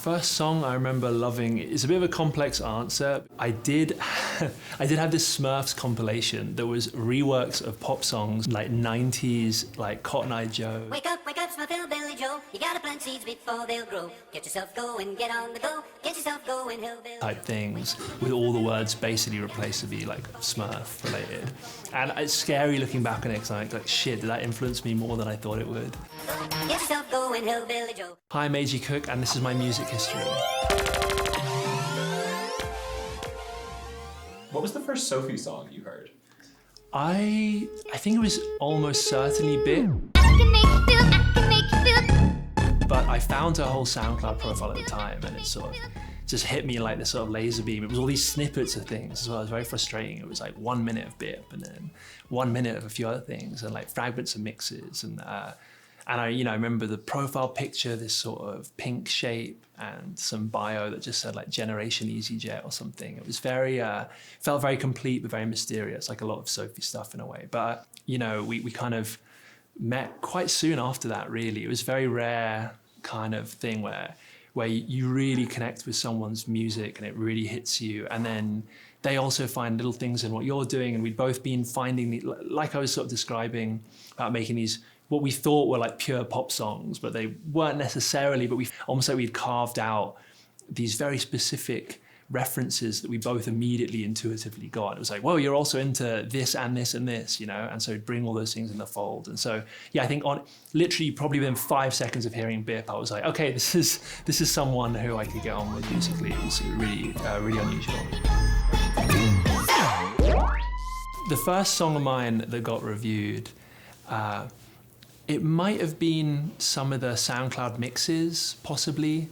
first song I remember loving is a bit of a complex answer. I did have this Smurfs compilation that was reworks of pop songs like 90s, like Cotton Eye Joe. Wake up, Smurf Hillbilly Joe. You gotta plant seeds before they'll grow. Get yourself going, get on the go. Get yourself going, Hillbilly. Type things with all the words basically replaced to be like Smurf related. And it's scary looking back on it because I'm like, shit, did that influence me more than I thought it would? Get yourself going, Hillbilly Joe. Hi, I'm A.G. Cook, and this is my music history. What was the first Sophie song you heard? I think it was almost certainly Bit. But I found her whole SoundCloud profile at the time, and it sort of just hit me like this sort of laser beam. It was all these snippets of things as well. It was very frustrating. It was like 1 minute of Bip and then 1 minute of a few other things and like fragments of mixes. And I remember the profile picture, this sort of pink shape and some bio that just said like Generation EasyJet or something. It was very, felt very complete but very mysterious, like a lot of Sophie stuff in a way. But, we kind of met quite soon after that, really. It was a very rare kind of thing where you really connect with someone's music and it really hits you. And then they also find little things in what you're doing. And we'd both been finding, like I was sort of describing about making these, what we thought were like pure pop songs, but they weren't necessarily, but we almost like we'd carved out these very specific references that we both immediately intuitively got. It was like, well, you're also into this and this and this, and so bring all those things in the fold. And so, yeah, I think on literally probably within 5 seconds of hearing Bip, I was like, okay, this is someone who I could get on with musically. It was really, really unusual. The first song of mine that got reviewed, it might have been some of the SoundCloud mixes, possibly.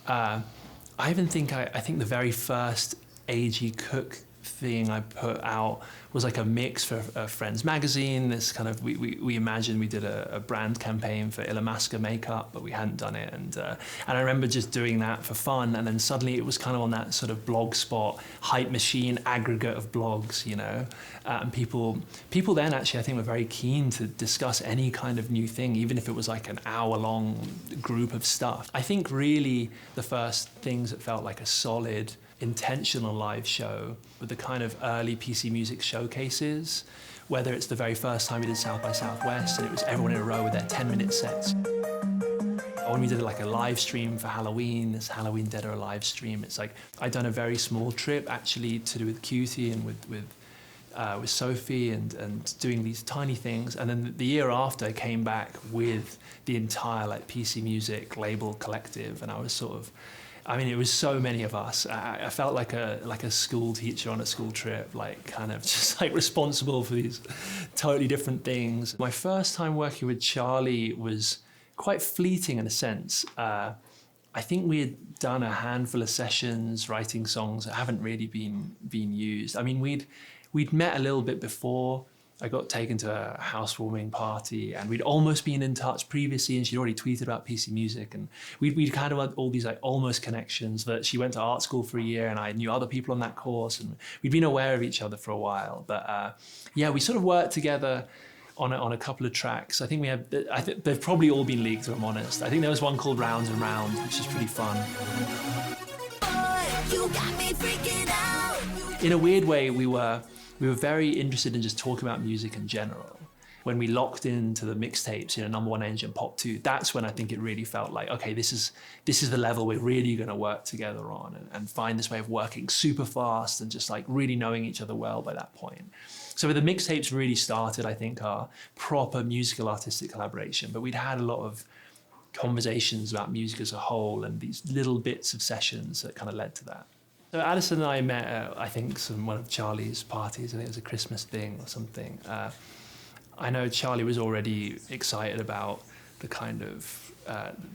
I think the very first A.G. Cook thing I put out was like a mix for Friends magazine. This kind of, we imagined we did a brand campaign for Illamasqua makeup, but we hadn't done it. And I remember just doing that for fun. And then suddenly it was kind of on that sort of blog spot, hype machine aggregate of blogs, and people then actually, I think, were very keen to discuss any kind of new thing, even if it was like an hour-long group of stuff. I think really the first things that felt like a solid, intentional live show with the kind of early PC music showcases, whether it's the very first time we did South by Southwest and it was everyone in a row with their 10-minute sets. Or when we did like a live stream for Halloween, this Halloween Dead or Alive stream, it's like I'd done a very small trip actually to do with Cutie and with Sophie and doing these tiny things. And then the year after I came back with the entire like PC music label collective, and I was sort of, it was so many of us. I felt like a school teacher on a school trip, like kind of just like responsible for these totally different things. My first time working with Charli was quite fleeting in a sense. I think we had done a handful of sessions writing songs that haven't really been used. We'd met a little bit before. I got taken to a housewarming party and we'd almost been in touch previously and she'd already tweeted about PC music, and we'd kind of had all these like almost connections that she went to art school for a year and I knew other people on that course and we'd been aware of each other for a while. But we sort of worked together on a couple of tracks. I think they've probably all been leaked, if I'm honest. I think there was one called Round and Round, which is pretty fun. Boy, you got me freaking out. In a weird way, we were very interested in just talking about music in general. When we locked into the mixtapes, Number One Engine, Pop 2, that's when I think it really felt like, okay, this is the level we're really gonna work together on and find this way of working super fast and just like really knowing each other well by that point. So the mixtapes really started, I think, our proper musical artistic collaboration, but we'd had a lot of conversations about music as a whole and these little bits of sessions that kind of led to that. So Addison and I met at, I think, one of Charli's parties. I think it was a Christmas thing or something. I know Charli was already excited about the kind of,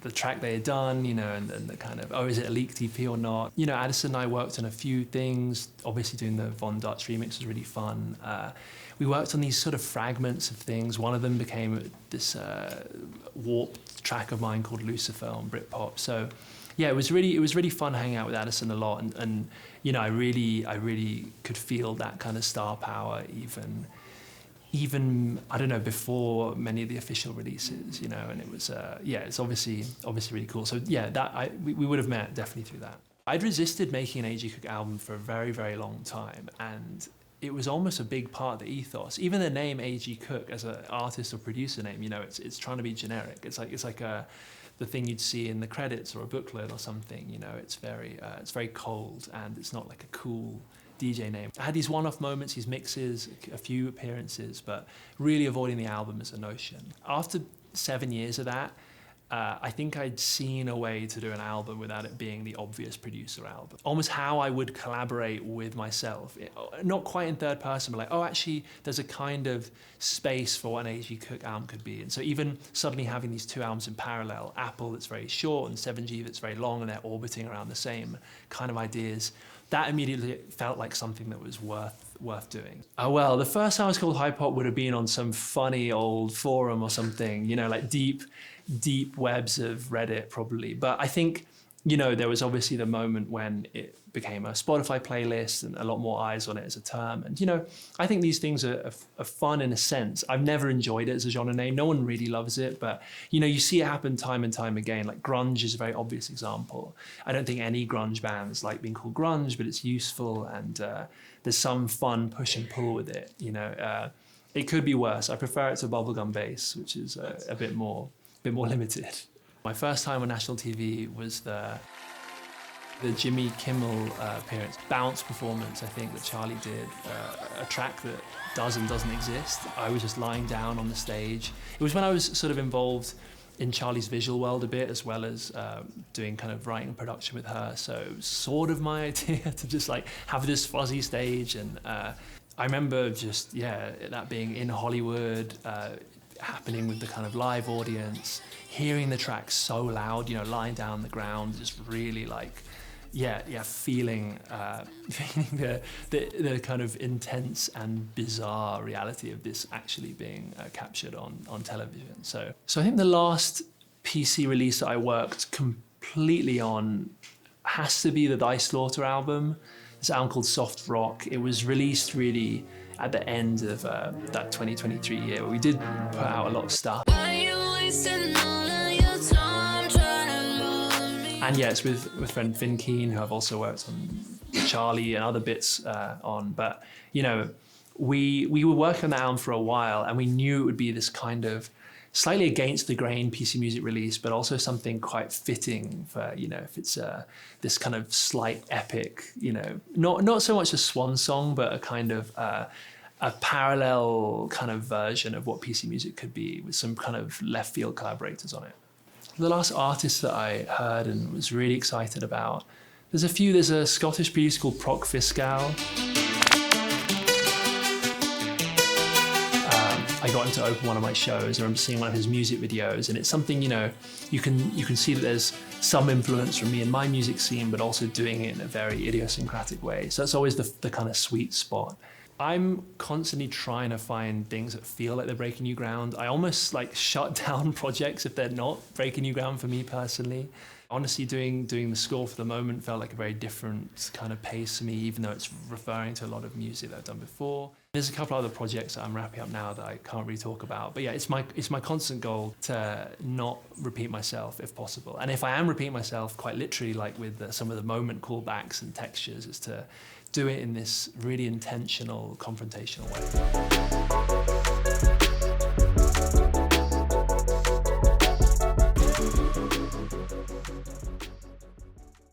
the track they had done, and the kind of, is it a leaked EP or not? Addison and I worked on a few things. Obviously doing the Von Dutch remix was really fun. We worked on these sort of fragments of things. One of them became this warped track of mine called Lucifer on Britpop. So yeah, it was really fun hanging out with Addison a lot, and I really could feel that kind of star power even, I don't know, before many of the official releases, you know, and it was, yeah, it's obviously really cool. So yeah, we would have met definitely through that. I'd resisted making an A.G. Cook album for a very, very long time, and it was almost a big part of the ethos. Even the name A.G. Cook as an artist or producer name, you know, it's trying to be generic. It's like the thing you'd see in the credits or a booklet or something. You know, it's very cold, and it's not like a cool DJ name. I had these one-off moments, these mixes, a few appearances, but really avoiding the album as a notion. After 7 years of that, I think I'd seen a way to do an album without it being the obvious producer album. Almost how I would collaborate with myself. Not quite in third person, but like, oh, actually, there's a kind of space for what an A.G. Cook album could be. And so even suddenly having these two albums in parallel, Apple that's very short and 7G that's very long, and they're orbiting around the same kind of ideas, that immediately felt like something that was worth doing. Oh well, the first time I was called Hyperpop would have been on some funny old forum or something, you know, like deep webs of Reddit probably. But I think, you know, there was obviously the moment when it became a Spotify playlist and a lot more eyes on it as a term. And, you know, I think these things are fun in a sense. I've never enjoyed it as a genre name. No one really loves it, but, you know, you see it happen time and time again. Like grunge is a very obvious example. I don't think any grunge bands like being called grunge, but it's useful, and there's some fun push and pull with it, you know. It could be worse. I prefer it to bubblegum bass, which is a bit more limited. My first time on national TV was the Jimmy Kimmel appearance, Bounce performance, I think, that Charli did, a track that does and doesn't exist. I was just lying down on the stage. It was when I was sort of involved in Charli's visual world a bit, as well as doing kind of writing and production with her. So it was sort of my idea to just like have this fuzzy stage. And I remember just, yeah, that being in Hollywood, happening with the kind of live audience, hearing the track so loud, you know, lying down on the ground, just really like, feeling the kind of intense and bizarre reality of this actually being captured on television. So I think the last PC release that I worked completely on has to be the Die Slaughter album. This album called Soft Rock. It was released really at the end of that 2023 year, where we did put out a lot of stuff. And yeah, it's with friend Finn Keen, who I've also worked on Charli and other bits on. But, you know, we were working on the album for a while, and we knew it would be this kind of slightly against the grain PC music release, but also something quite fitting for, you know, if it's this kind of slight epic, you know, not so much a swan song, but a kind of a parallel kind of version of what PC music could be, with some kind of left field collaborators on it. The last artist that I heard and was really excited about, there's a few. There's a Scottish producer called Proc Fiscal. I got him to open one of my shows. I remember seeing one of his music videos, and it's something, you know, you can see that there's some influence from me in my music scene, but also doing it in a very idiosyncratic way. So that's always the kind of sweet spot. I'm constantly trying to find things that feel like they're breaking new ground. I almost like shut down projects if they're not breaking new ground for me personally. Honestly, doing the score for the moment felt like a very different kind of pace for me, even though it's referring to a lot of music that I've done before. There's a couple other projects that I'm wrapping up now that I can't really talk about. But yeah, it's my constant goal to not repeat myself if possible. And if I am repeating myself, quite literally, like with some of the moment callbacks and textures, is to do it in this really intentional, confrontational way.